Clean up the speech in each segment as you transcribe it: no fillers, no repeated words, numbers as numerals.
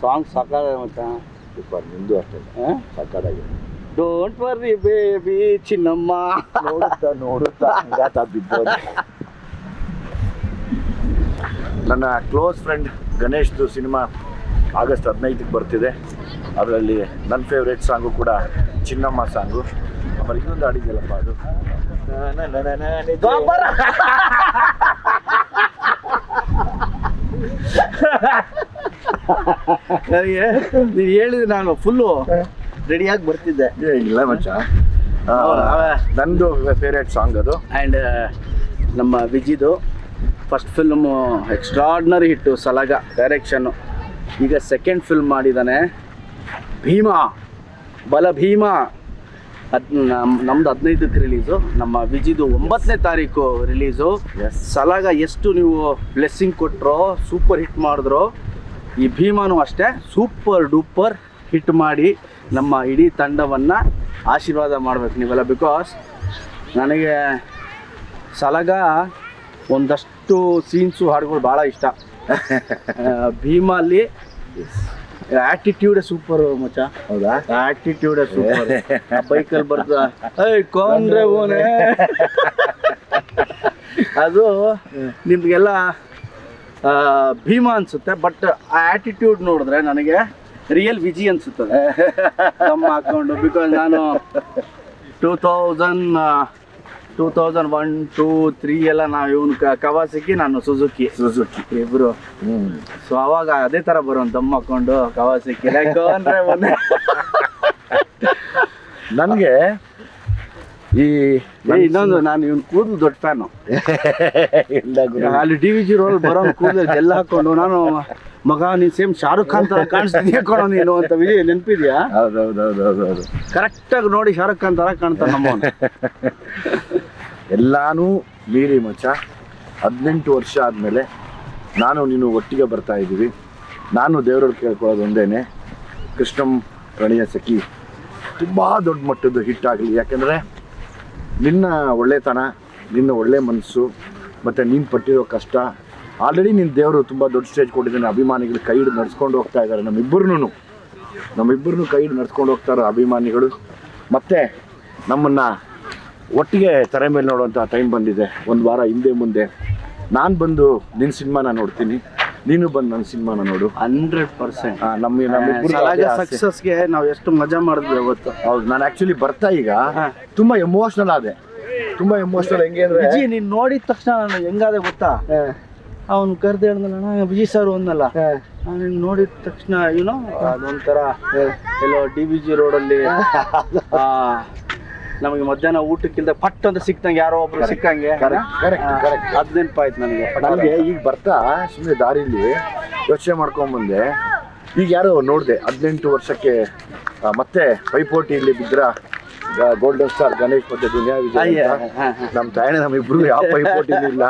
Song ಸಾಕಾಗ ಮಚ್ಚ. Super, ನಿಂದು ಅಷ್ಟೇ ಸಾಕಾಗಿದೆ. ಡೋಂಟ್ ವರ್ರಿ ಬೇಬಿ ಚಿನ್ನಮ್ಮ. ನೋಡುತ್ತಾ ಬಿದ್ದೋದು. ನನ್ನ ಕ್ಲೋಸ್ ಫ್ರೆಂಡ್ ಗಣೇಶ್ದು ಸಿನಿಮಾ ಆಗಸ್ಟ್ 15ಕ್ಕೆ ಬರ್ತಿದೆ. ಅದರಲ್ಲಿ ನನ್ನ ಫೇವ್ರೇಟ್ ಸಾಂಗು ಕೂಡ ಚಿನ್ನಮ್ಮ ಸಾಂಗು. ಆಮೇಲೆ ಇನ್ನೊಂದು ಹಾಡಿದೆಯಲ್ಲಪ್ಪ ಅದು ನನಗೆ ನೀನು ಹೇಳಿದ್ರೆ ನಾನು ಫುಲ್ಲು ರೆಡಿಯಾಗಿ ಬರ್ತಿದ್ದೆ. ಇಲ್ಲ ಮಚ್ಚ, ನಂದು ಫೇವ್ರೇಟ್ ಸಾಂಗ್ ಅದು. ಆ್ಯಂಡ್ ನಮ್ಮ ವಿಜಿದು ಫಸ್ಟ್ ಫಿಲ್ಮು ಎಕ್ಸ್ಟ್ರಾರ್ಡಿನರಿ ಹಿಟ್ಟು, ಸಲಾಗ ಡೈರೆಕ್ಷನ್ನು. ಈಗ ಸೆಕೆಂಡ್ ಫಿಲ್ಮ್ ಮಾಡಿದ್ದಾನೆ ಭೀಮಾ, ಬಲ ಭೀಮಾ. ನಮ್ದು 15ಕ್ಕೆ ರಿಲೀಸು, ನಮ್ಮ ವಿಜಿದು 9ನೇ ತಾರೀಕು ರಿಲೀಸು. ಸಲಾಗ ಎಷ್ಟು ನೀವು ಬ್ಲೆಸ್ಸಿಂಗ್ ಕೊಟ್ಟರೋ, ಸೂಪರ್ ಹಿಟ್ ಮಾಡಿದ್ರು, ಈ ಭೀಮಾನು ಅಷ್ಟೇ ಸೂಪರ್ ಡೂಪರ್ ಹಿಟ್ ಮಾಡಿ ನಮ್ಮ ಇಡೀ ತಂಡವನ್ನು ಆಶೀರ್ವಾದ ಮಾಡಬೇಕು ನೀವೆಲ್ಲ. ಬಿಕಾಸ್ ನನಗೆ ಸಲಾಗ ಒಂದಷ್ಟು ಸೀನ್ಸು ಹಾಡುಗಳು ಭಾಳ ಇಷ್ಟ. ಭೀಮಲ್ಲಿ ಆ್ಯಟಿಟ್ಯೂಡೇ ಸೂಪರ್ ಮಚ್ಚ. ಹೌದಾ? ಆ್ಯಟಿಟ್ಯೂಡೇ ಸೂಪರ್. ಬೈಕಲ್ಲಿ ಬರ್ತಾ ಕೊಂಡ್ರೆ ಓನೇ ಅದು ನಿಮಗೆಲ್ಲ ಭೀಮಾ ಅನಿಸುತ್ತೆ. ಬಟ್ ಆ ಆ್ಯಟಿಟ್ಯೂಡ್ ನೋಡಿದ್ರೆ ನನಗೆ ರಿಯಲ್ ವಿಜಿ ಅನಿಸುತ್ತದೆ ನಮ್ಮ ಹಾಕ್ಕೊಂಡು. ಬಿಕಾಸ್ ನಾನು 2001, 2, 3 ಎಲ್ಲ ನಾವು ಇವನು ಕವಾಸಕಿ, ನಾನು ಸುಜುಕಿ ಇಬ್ರು. ಸೊ ಅವಾಗ ಅದೇ ಥರ ಬರೋನ್ ದಮ್ ಹಾಕೊಂಡು ಕವಾಸಕಿ ಅಂದರೆ ನನಗೆ ಈ ಇನ್ನೊಂದು, ನಾನು ಇವನು ಕೂದಲು ದೊಡ್ಡ ಫ್ಯಾನು. ಅಲ್ಲಿ DVG ರೋಲ್ ಬರೋ ಕೂದಲು ಎಲ್ಲ ಹಾಕೊಂಡು ನಾನು ಮಗ ನೀನು ಸೇಮ್ ಶಾರುಖ್ ಖಾನ್ ಥರ ಕಾಣಿಸ್ತೀನಿ ಕೊಡೋ ನೀನು ಅಂತ ವಿಜಯ್ ನೆನಪಿದ್ಯಾ? ಹೌದೌದೌದೌದು, ಕರೆಕ್ಟಾಗಿ ನೋಡಿ ಶಾರುಖ್ ಖಾನ್ ಥರ ಕಾಣ್ತಾನೆ ನಮ್ಮ. ಎಲ್ಲಾನು ಮೀರಿ ಮಚ್ಚ 18 ವರ್ಷ ಆದಮೇಲೆ ನಾನು ನೀನು ಒಟ್ಟಿಗೆ ಬರ್ತಾ ಇದ್ದೀವಿ. ನಾನು ದೇವರಲ್ಲಿ ಕೇಳ್ಕೊಳ್ಳೋದು ಒಂದೇನೆ, ಕೃಷ್ಣಂ ಪ್ರಣಯ ಸಖಿ ತುಂಬ ದೊಡ್ಡ ಮಟ್ಟದ್ದು ಹಿಟ್ ಆಗಲಿ. ಯಾಕೆಂದರೆ ನಿನ್ನ ಒಳ್ಳೆತನ, ನಿನ್ನ ಒಳ್ಳೆ ಮನಸ್ಸು ಮತ್ತು ನೀನು ಪಟ್ಟಿರೋ ಕಷ್ಟ, ಆಲ್ರೆಡಿ ನಿನ್ನ ದೇವರು ತುಂಬ ದೊಡ್ಡ ಸ್ಟೇಜ್ ಕೊಟ್ಟಿದ್ದಾನೆ. ಅಭಿಮಾನಿಗಳು ಕೈ ಹಿಡಿದು ನಡ್ಸ್ಕೊಂಡು ಹೋಗ್ತಾ ಇದ್ದಾರೆ. ನಮ್ಮಿಬ್ಬರನ್ನು ಕೈ ಹಿಡಿದು ನಡ್ಸ್ಕೊಂಡು ಹೋಗ್ತಾರೆ ಅಭಿಮಾನಿಗಳು. ಮತ್ತು ನಮ್ಮನ್ನು ಒಟ್ಟಿಗೆ ತೆರೆ ಮೇಲೆ ನೋಡುವಂಥ ಟೈಮ್ ಬಂದಿದೆ. ಒಂದು ವಾರ ಹಿಂದೆ ಮುಂದೆ ನಾನು ಬಂದು ನಿನ್ನ ಸಿನಿಮಾನ ನೋಡ್ತೀನಿ, ನೀನು ಬಂದು ನನ್ನ ಸಿನಿಮಾನ ನೋಡು. 100% ನಮ್ಮಿಬ್ಬರು ಸಕ್ಸಸ್ಗೆ ನಾವು ಎಷ್ಟು ಮಜಾ ಮಾಡಿದ್ವಿ ಅವತ್ತು. ಹೌದು, ನಾನು ಆ್ಯಕ್ಚುಲಿ ಬರ್ತಾ ಈಗ ತುಂಬ ಎಮೋಷ್ನಲ್ ಆದೆ. ತುಂಬ ಎಮೋಷ್ನಲ್. ಹೆಂಗೆ ಅಂದರೆ ವಿಜಿ ನೀನು ನೋಡಿದ ತಕ್ಷಣ ನಾನು ಹೆಂಗಾದೆ ಗೊತ್ತಾ, ಅವ್ನು ಕರೆದು ಹೇಳ್ದಲ್ಲ ವಿಜಯ್ ಸರ್ ಒಂದಲ್ಲ, ನಾನು ನೋಡಿದ ತಕ್ಷಣ ಏನೋ ಅದೊಂಥರ ಎಲ್ಲೋ DVG ರೋಡಲ್ಲಿ ನಮಗೆ ಮಧ್ಯಾಹ್ನ ಊಟಕ್ಕಿಂತ ಪಟ್ ಅಂತ ಸಿಕ್ತಂಗೆ ಯಾರೋ ಒಬ್ರು ಸಿಕ್ಕಂಗೆ. ಅದು ನೆನಪಾಯ್ತು ನನಗೆ. ಈಗ ಬರ್ತಾ ಸುಮ್ಮನೆ ದಾರಿಲಿ ಯೋಚನೆ ಮಾಡ್ಕೊಂಬಂದೆ. ಈಗ ಯಾರೋ ನೋಡಿದೆ 18 ವರ್ಷಕ್ಕೆ ಮತ್ತೆ ಪೈಪೋಟಿಯಲ್ಲಿ ಬಿದ್ರ ಗೋಲ್ಡನ್ ಸ್ಟಾರ್ ಗಣೇಶ್ ಮತ್ತೆ ದುನಿಯಾ ವಿಜಯ್. ನಮ್ಮ ತಾಯಣ್ಣ ನಮ್ಮಿಬ್ರು ಯಾವ ಪೈಪೋಟಿನೂ ಇಲ್ಲ.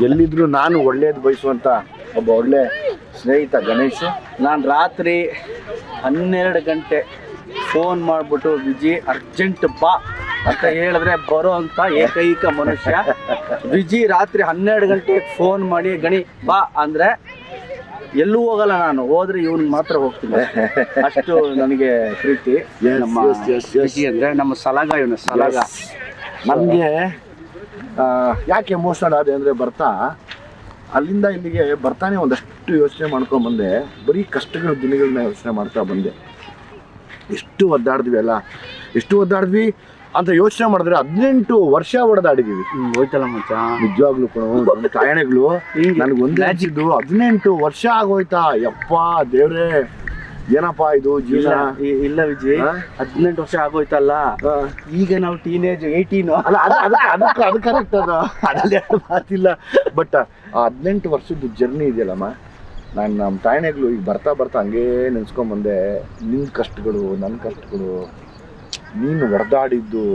ಎಲ್ಲಿದ್ರು ನಾನು ಒಳ್ಳೇದು ಬಯಸುವಂತ ಒಬ್ಬ ಒಳ್ಳೆ ಸ್ನೇಹಿತ ಗಣೇಶ್. ನಾನು ರಾತ್ರಿ 12 ಗಂಟೆ ಫೋನ್ ಮಾಡಿಬಿಟ್ಟು ವಿಜಿ ಅರ್ಜೆಂಟ್ ಬಾ ಅಂತ ಹೇಳಿದ್ರೆ ಬರೋ ಅಂತ ಏಕೈಕ ಮನುಷ್ಯ ವಿಜಿ. ರಾತ್ರಿ 12 ಗಂಟೆಗೆ ಫೋನ್ ಮಾಡಿ ಗಣಿ ಬಾ ಅಂದರೆ ಎಲ್ಲೂ ಹೋಗಲ್ಲ ನಾನು, ಹೋದ್ರೆ ಇವನಿಗೆ ಮಾತ್ರ ಹೋಗ್ತೀನಿ. ಅಷ್ಟು ನನಗೆ ಪ್ರೀತಿ ನಮ್ಮ ವಿಜಿ ಅಂದರೆ. ನಮ್ಮ ಸಲಾಗ ಇವನು ಸಲಾಗ. ನನಗೆ ಯಾಕೆ ಎಮೋಷನಲ್ ಆದೆ ಅಂದರೆ ಬರ್ತಾ ಅಲ್ಲಿಂದ ಇಲ್ಲಿಗೆ ಬರ್ತಾನೆ ಒಂದಷ್ಟು ಯೋಚನೆ ಮಾಡ್ಕೊಂಡ್ಬಂದೆ. ಬರೀ ಕಷ್ಟಗಳ ದಿನಗಳನ್ನ ಯೋಚನೆ ಮಾಡ್ತಾ ಬಂದೆ. ಎಷ್ಟು ಒದ್ದಾಡಿದ್ವಿ ಅಂತ ಯೋಚನೆ ಮಾಡಿದ್ರೆ 18 ವರ್ಷ ಹೊಡೆದಾಡಿದೀವಿ. ಹೋಯ್ತಲ್ಲ ಮಚ್ಚ, ನಿಜವಾಗ್ಲೂ ಕೂಡ ತಾಯಣೆಗಳು ನನಗೊಂದೇ ಹಚ್ಚಿದ್ದು 18 ವರ್ಷ ಆಗೋಯ್ತಾ. ಯಪ್ಪ ದೇವ್ರೇ, ಏನಪ್ಪಾ ಇದು ಜೀವನ. ಇಲ್ಲ ವಿಜಯ್, 18 ವರ್ಷ ಆಗೋಯ್ತಲ್ಲ, ಈಗ ನಾವು ಟೀನೇಜ್ 18. ಅಲ್ಲ ಅದು ಕರೆಕ್ಟ್, ಅದು ಅದ್ರಲ್ಲಿ ಮಾತಿಲ್ಲ. ಬಟ್ ಆ 18 ವರ್ಷದ ಜರ್ನಿ ಇದೆಯಲ್ಲಮ್ಮ, ನಾನು ನಮ್ಮ ತಾಯಣೆಗಳು ಈಗ ಬರ್ತಾ ಹಂಗೇ ನೆನೆಸ್ಕೊಂಬಂದೆ. ನಿನ್ನ ಕಷ್ಟಗಳು, ನನ್ನ ಕಷ್ಟಗಳು, ನೀನು ಹೊಡೆದಾಡಿದ್ದು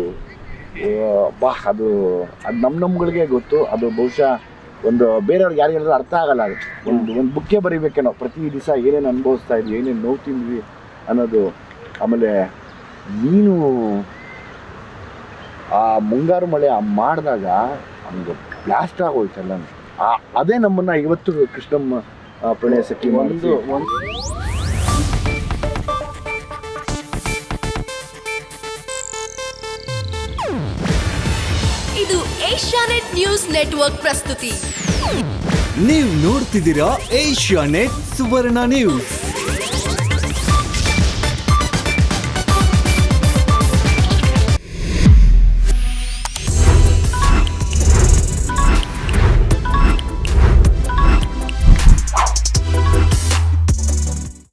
ಬಾ, ಅದು ನಮ್ಗಳಿಗೆ ಗೊತ್ತು. ಅದು ಬಹುಶಃ ಒಂದು ಬೇರೆಯವ್ರಿಗೆ ಯಾರಿಗೆಲ್ಲರೂ ಅರ್ಥ ಆಗಲ್ಲ. ಅದು ಒಂದು ಬುಕ್ಕೆ ಬರೀಬೇಕೇನೋ, ಪ್ರತಿ ದಿವಸ ಏನೇನು ಅನುಭವಿಸ್ತಾ ಇದ್ವಿ, ಏನೇನು ನೋವು ತಿಂದ್ವಿ ಅನ್ನೋದು. ಆಮೇಲೆ ನೀನು ಆ ಮುಂಗಾರು ಮಳೆ ಮಾಡಿದಾಗ ಹಂಗೆ ಬ್ಲಾಸ್ಟ್ ಆಗೋಯ್ತಲ್ಲ. ಅದೇ ನಮ್ಮನ್ನ ಇವತ್ತು ಕೃಷ್ಣಮ್ಮ ಪ್ರಣಯ ಸಖಿ ಒಂದು ಇದು ಏಷ್ಯಾನೆಟ್ ನ್ಯೂಸ್ ನೆಟ್ವರ್ಕ್ ಪ್ರಸ್ತುತಿ. ನೀವು ನೋಡ್ತಿದ್ದೀರಾ ಏಷ್ಯಾನೆಟ್ ಸುವರ್ಣ ನ್ಯೂಸ್.